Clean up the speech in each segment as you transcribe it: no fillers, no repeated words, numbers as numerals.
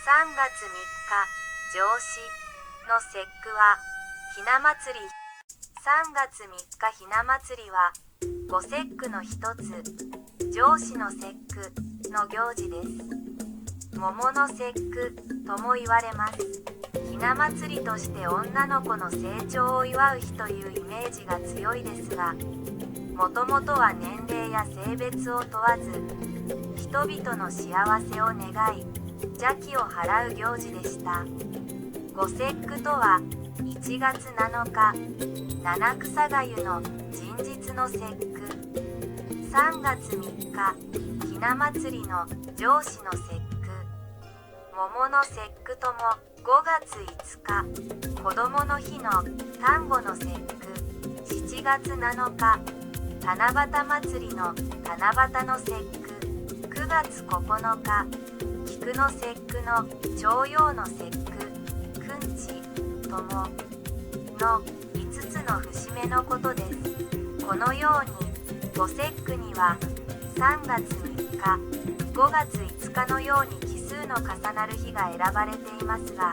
3月3日、上巳の節句は、ひな祭り。3月3日ひな祭りは、五節句の一つ、上巳の節句の行事です。桃の節句とも言われます。ひな祭りとして女の子の成長を祝う日というイメージが強いですが、もともとは年齢や性別を問わず、人々の幸せを願い、邪気を払う行事でした。五節句とは、1月7日、七草がゆの人日の節句、3月3日、ひな祭りの上巳の節句、桃の節句とも5月5日、子どもの日の端午の節句、7月7日、七夕祭りの七夕の節句、9月9日、菊の節句の重陽の節句、くんちともの5つの節目のことです。このように五節句には3月3日、5月5日のように奇数の重なる日が選ばれていますが、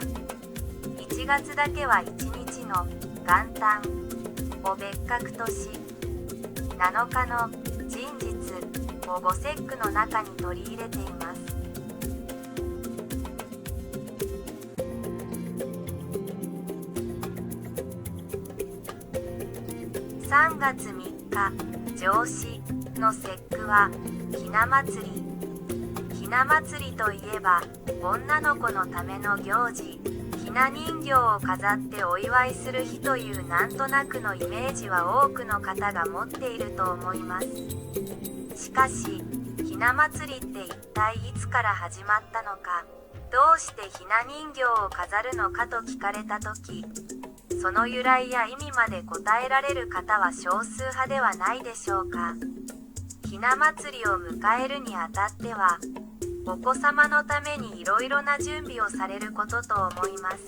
1月だけは1日の元旦を別格とし、7日の人日を五節句の中に取り入れています。3月3日、上巳の節句はひな祭り。ひな祭りといえば、女の子のための行事、ひな人形を飾ってお祝いする日というなんとなくのイメージは多くの方が持っていると思います。しかし、ひな祭りって一体いつから始まったのか、どうしてひな人形を飾るのかと聞かれたとき、その由来や意味まで答えられる方は少数派ではないでしょうか。ひな祭りを迎えるにあたっては、お子様のためにいろいろな準備をされることと思います。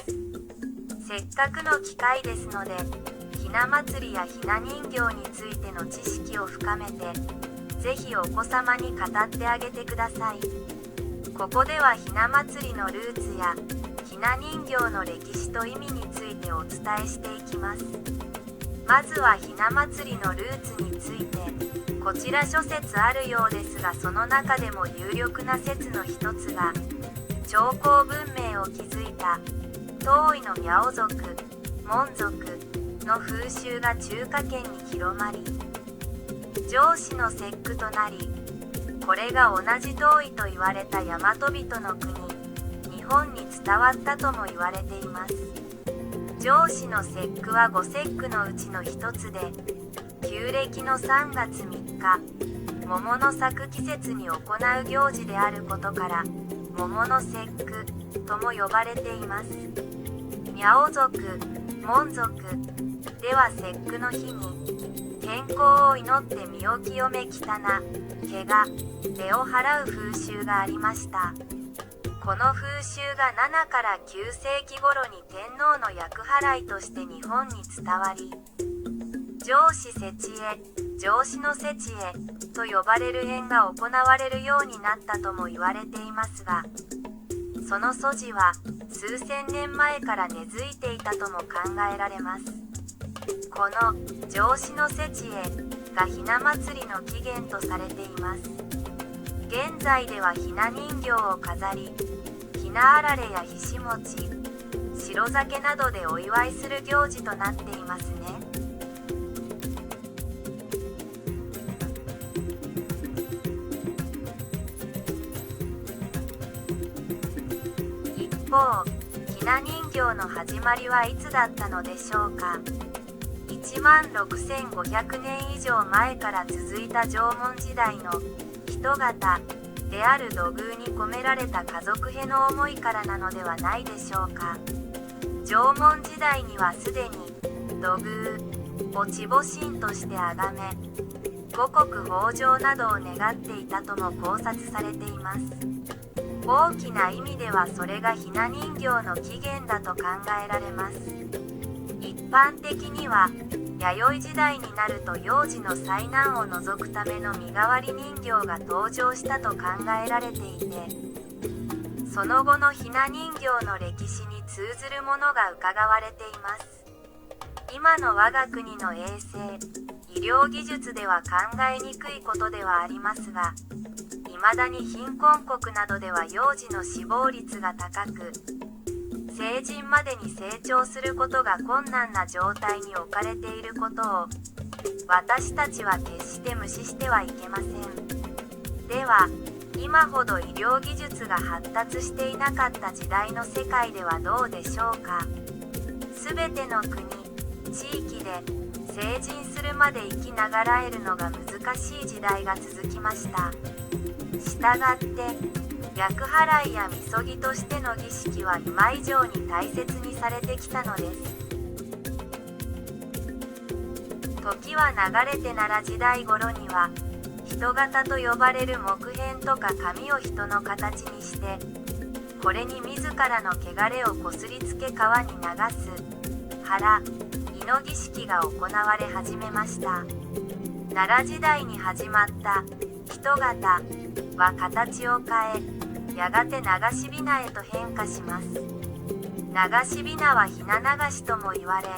せっかくの機会ですので、ひな祭りやひな人形についての知識を深めて、ぜひお子様に語ってあげてください。ここではひな祭りのルーツやひな人形の歴史と意味についてお伝えしていきます。まずはひな祭りのルーツについて、こちら諸説あるようですが、その中でも有力な説の一つが、長江文明を築いた当位のミャオ族、モン族の風習が中華圏に広まり、上巳の節句となり、これが同じ当位と言われた大和人の国、日本に伝わったとも言われています。上巳の節句は五節句のうちの一つで、旧暦の3月3日、桃の咲く季節に行う行事であることから、桃の節句とも呼ばれています。ミャオ族、モン族では節句の日に、健康を祈って身を清め汚怪我出を払う風習がありました。この風習が7から9世紀頃に天皇の厄払いとして日本に伝わり、上巳節会、上巳の節会と呼ばれる宴が行われるようになったとも言われていますが、その素地は数千年前から根付いていたとも考えられます。この上巳の節会がひな祭りの起源とされています。現在ではひな人形を飾り、ひなあられやひし餅、白酒などでお祝いする行事となっていますね。一方、ひな人形の始まりはいつだったのでしょうか。16,500年以上前から続いた縄文時代の人型である土偶に込められた家族への思いからなのではないでしょうか。縄文時代にはすでに土偶を地母神として崇め、五穀豊穣などを願っていたとも考察されています。大きな意味ではそれがひな人形の起源だと考えられます。一般的には弥生時代になると幼児の災難を除くための身代わり人形が登場したと考えられていて、その後のひな人形の歴史に通ずるものが伺われています。今の我が国の衛生、医療技術では考えにくいことではありますが、未だに貧困国などでは幼児の死亡率が高く、成人までに成長することが困難な状態に置かれていることを、私たちは決して無視してはいけません。では、今ほど医療技術が発達していなかった時代の世界ではどうでしょうか。すべての国、地域で成人するまで生きながらえるのが難しい時代が続きました。したがって、厄払いやみそぎとしての儀式は今以上に大切にされてきたのです。時は流れて奈良時代頃には、人型と呼ばれる木片とか紙を人の形にして、これに自らの汚れをこすりつけ川に流す腹胃の儀式が行われ始めました。奈良時代に始まった人型は形を変え、やがて流しびなへと変化します。流しびなはひな流しとも言われ、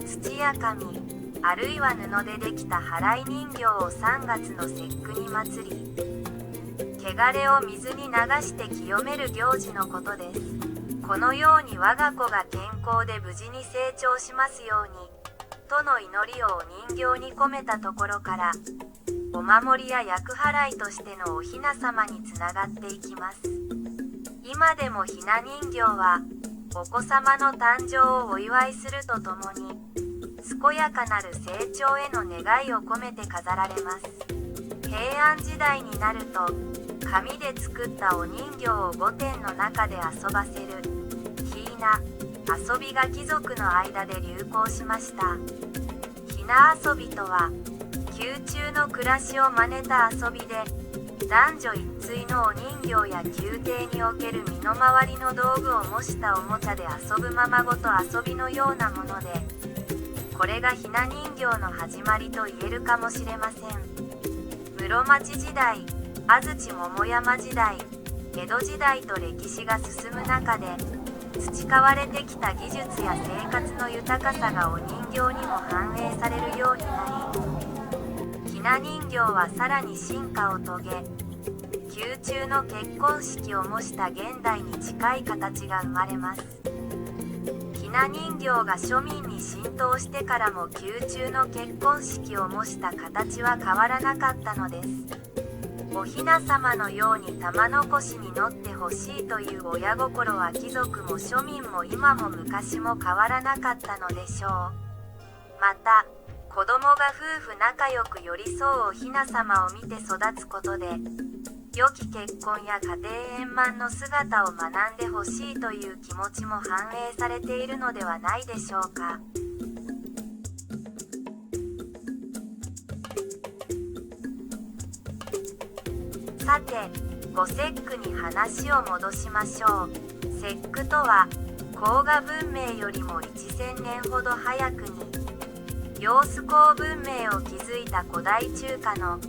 土や紙あるいは布でできた払い人形を3月の節句に祀り、汚れを水に流して清める行事のことです。このように我が子が健康で無事に成長しますように、との祈りをお人形に込めたところから、お守りや厄払いとしてのお雛様につながっていきます。今でもひな人形は、お子様の誕生をお祝いするとともに、健やかなる成長への願いを込めて飾られます。平安時代になると、紙で作ったお人形を御殿の中で遊ばせるひな遊びが貴族の間で流行しました。ひな遊びとは、宮中の暮らしを真似た遊びで、男女一対のお人形や宮廷における身の回りの道具を模したおもちゃで遊ぶままごと遊びのようなもので、これがひな人形の始まりと言えるかもしれません。室町時代、安土桃山時代、江戸時代と歴史が進む中で、培われてきた技術や生活の豊かさがお人形にも反映されるようになり、ひな人形はさらに進化を遂げ、宮中の結婚式を模した現代に近い形が生まれます。ひな人形が庶民に浸透してからも宮中の結婚式を模した形は変わらなかったのです。お雛様のように玉の輿に乗ってほしいという親心は貴族も庶民も今も昔も変わらなかったのでしょう。また、子供が夫婦仲良く寄り添うお雛様を見て育つことで、良き結婚や家庭円満の姿を学んでほしいという気持ちも反映されているのではないでしょうか。さて、ご節句に話を戻しましょう。節句とは、黄河文明よりも1000年ほど早くに、揚子江文明を築いた古代中華の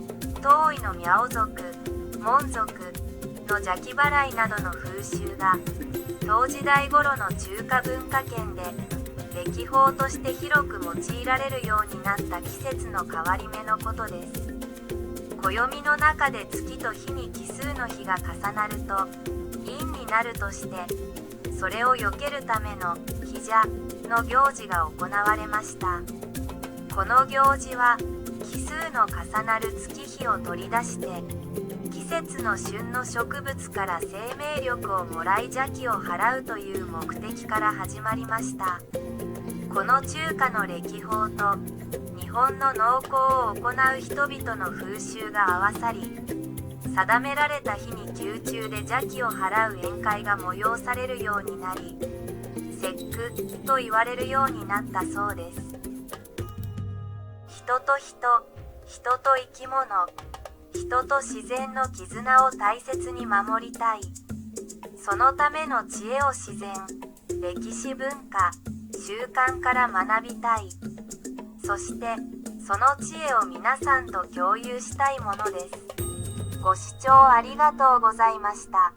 当位のミ族、モン族の邪気払いなどの風習が、唐時代頃の中華文化圏で暦法として広く用いられるようになった季節の変わり目のことです。暦の中で月と日に奇数の日が重なると陰になるとして、それを避けるための日邪の行事が行われました。この行事は奇数の重なる月日を取り出して、季節の旬の植物から生命力をもらい邪気を払うという目的から始まりました。この中華の暦法と日本の農耕を行う人々の風習が合わさり、定められた日に宮中で邪気を払う宴会が催されるようになり、節句と言われるようになったそうです。人と人、人と生き物、人と自然の絆を大切に守りたい。そのための知恵を自然、歴史文化、習慣から学びたい。そしてその知恵を皆さんと共有したいものです。ご視聴ありがとうございました。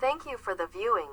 Thank you for the viewing.